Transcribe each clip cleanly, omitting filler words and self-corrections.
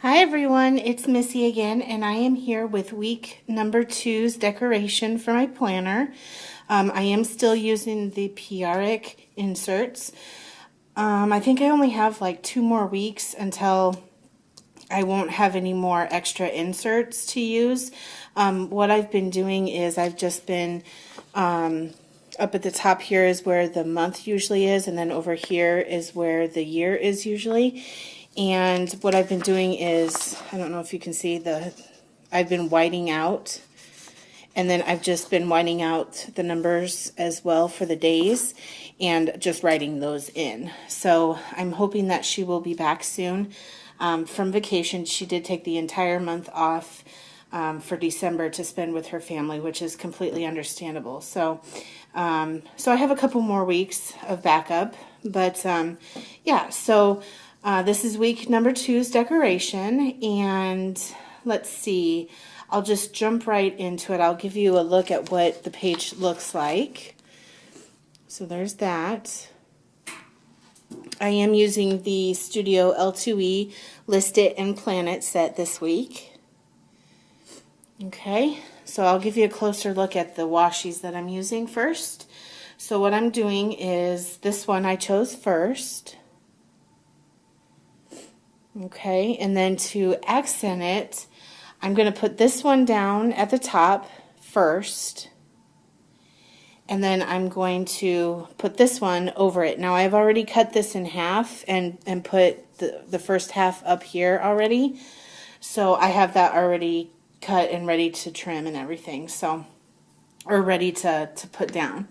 Hi everyone, it's Missy again, and I am here with week number 2's decoration for my planner. I am still using the Piaric inserts. I think I only have like 2 more weeks until I won't have any more extra inserts to use. What I've been doing is I've just been up at the top here is where the month usually is, and then over here is where the year is usually. And what I've been doing is, I don't know if you can see, I've been whiting out, and then I've just been whiting out the numbers as well for the days and just writing those in. So I'm hoping that she will be back soon from vacation. She did take the entire month off for December to spend with her family, which is completely understandable. So I have a couple more weeks of backup, but yeah, so this is week number 2's decoration, and let's see, I'll just jump right into it. I'll give you a look at what the page looks like. So there's that. I am using the Studio L2E List It and Plan It set this week. Okay, so I'll give you a closer look at the washies that I'm using first. So what I'm doing is this one I chose first. Okay, and then to accent it, I'm going to put this one down at the top first, and then I'm going to put this one over it. Now I've already cut this in half and put the first half up here already, so I have that already cut and ready to trim and everything, so, or ready to put down.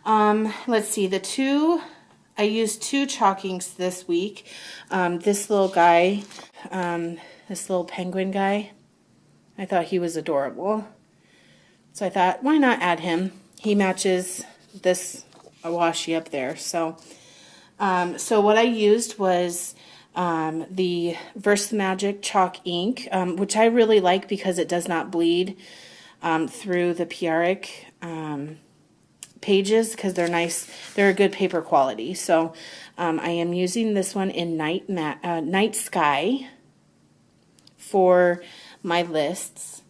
Let's see, I used 2 chalk inks this week. This little guy, this little penguin guy, I thought he was adorable. So I thought, why not add him? He matches this washi up there. So what I used was the Versamagic chalk ink, which I really like because it does not bleed through the Piaric pages, because they're nice. They're a good paper quality. So I am using this one in Night Sky for my lists,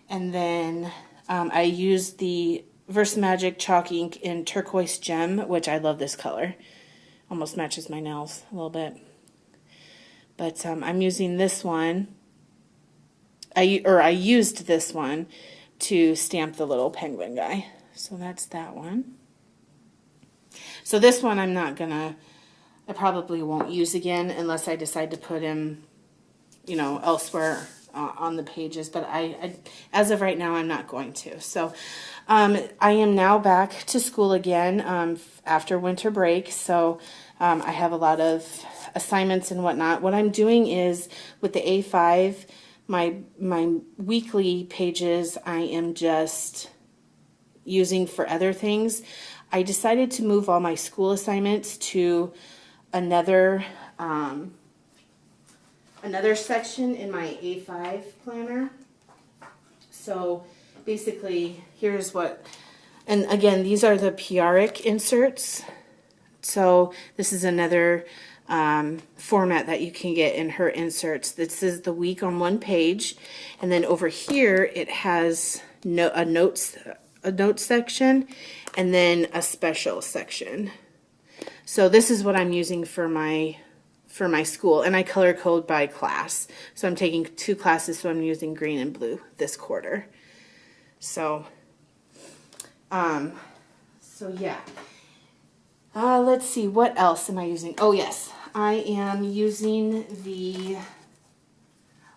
and then I used the Versamagic chalk ink in Turquoise Gem, which I love this color. Almost matches my nails a little bit. But I'm using this one. I used this one to stamp the little penguin guy. So that's that one. So this one I probably won't use again unless I decide to put him, elsewhere on the pages. But as of right now, I'm not going to. So I am now back to school again after winter break. So I have a lot of assignments and whatnot. What I'm doing is with the A5, my weekly pages, I am just using for other things. I decided to move all my school assignments to another section in my A5 planner. So basically, here's what, and again, these are the Piaric inserts. So this is another format that you can get in her inserts. This is the week on one page, and then over here it has a notes section, and then a special section. So this is what I'm using for my school, and I color code by class. So I'm taking 2 classes, so I'm using green and blue this quarter. So yeah. Let's see, what else am I using? Oh yes, I am using the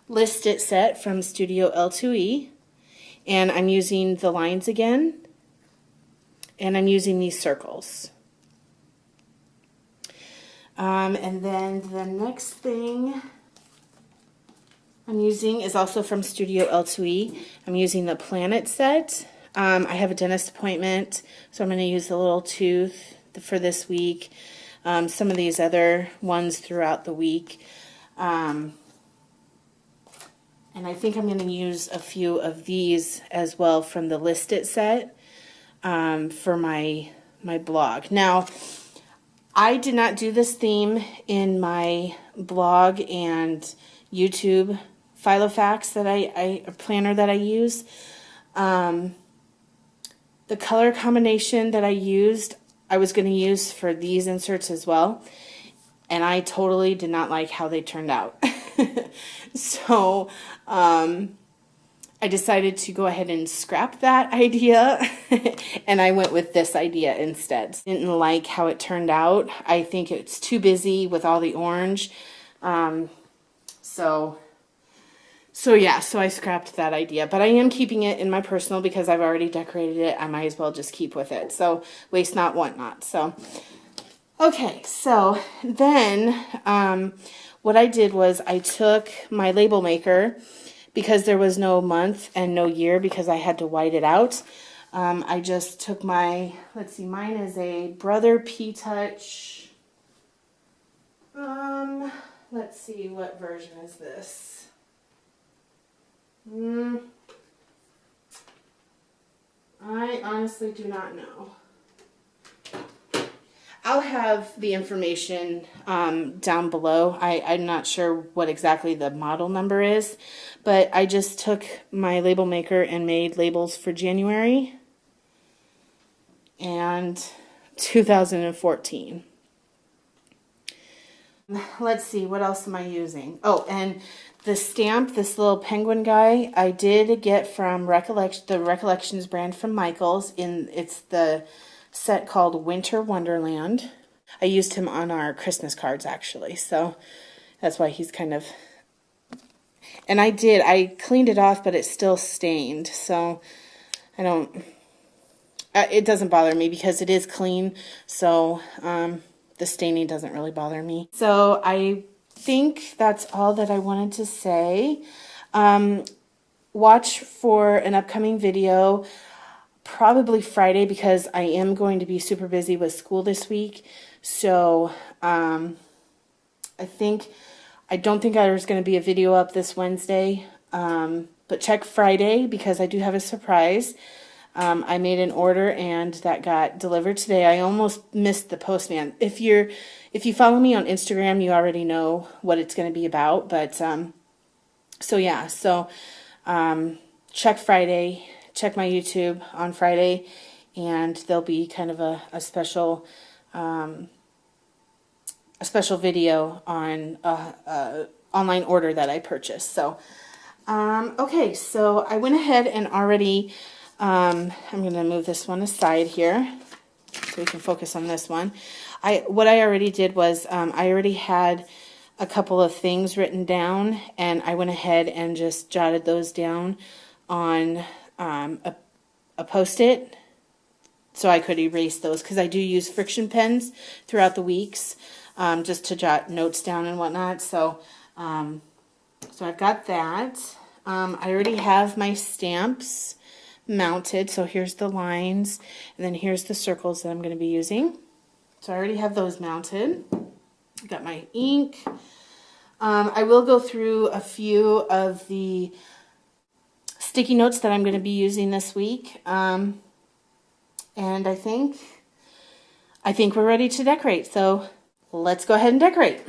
List It set from Studio L2E. And I'm using the lines again, and I'm using these circles. And then the next thing I'm using is also from Studio L2E. I'm using the Plan It set. I have a dentist appointment, so I'm going to use the little tooth for this week. Some of these other ones throughout the week. And I think I'm going to use a few of these as well from the List It set for my blog. Now, I did not do this theme in my blog and YouTube Filofax that a planner that I use. The color combination that I used, I was going to use for these inserts as well, and I totally did not like how they turned out. So I decided to go ahead and scrap that idea, and I went with this idea instead. Didn't like how it turned out. I think it's too busy with all the orange. So I scrapped that idea, but I am keeping it in my personal because I've already decorated it. I might as well just keep with it. So waste not, want not. So, okay, so then what I did was I took my label maker, because there was no month and no year because I had to white it out. I just took my, let's see, mine is a Brother P-Touch. Let's see, what version is this? I honestly do not know. I'll have the information down below. I'm not sure what exactly the model number is, but I just took my label maker and made labels for January and 2014. Let's see, what else am I using? Oh, and the stamp, this little penguin guy, I did get from the Recollections brand from Michaels. It's the set called Winter Wonderland. I used him on our Christmas cards, actually, so that's why he's kind of... And I cleaned it off, but it's still stained, so I don't... It doesn't bother me because it is clean, so the staining doesn't really bother me. So I think that's all that I wanted to say. Watch for an upcoming video, probably Friday, because I am going to be super busy with school this week. So I don't think there's going to be a video up this Wednesday, but check Friday because I do have a surprise. I made an order and that got delivered today. I almost missed the postman. If you follow me on Instagram, you already know what it's going to be about. But check Friday. Check my YouTube on Friday, and there'll be kind of a special video on a online order that I purchased. So okay, so I went ahead and already I'm going to move this one aside here so we can focus on this one. What I already did was I already had a couple of things written down, and I went ahead and just jotted those down on a Post-it so I could erase those, because I do use friction pens throughout the weeks just to jot notes down and whatnot. So I've got that. I already have my stamps mounted, so here's the lines, and then here's the circles that I'm going to be using. So I already have those mounted. Got my ink. I will go through a few of the sticky notes that I'm going to be using this week, and I think we're ready to decorate, so let's go ahead and decorate.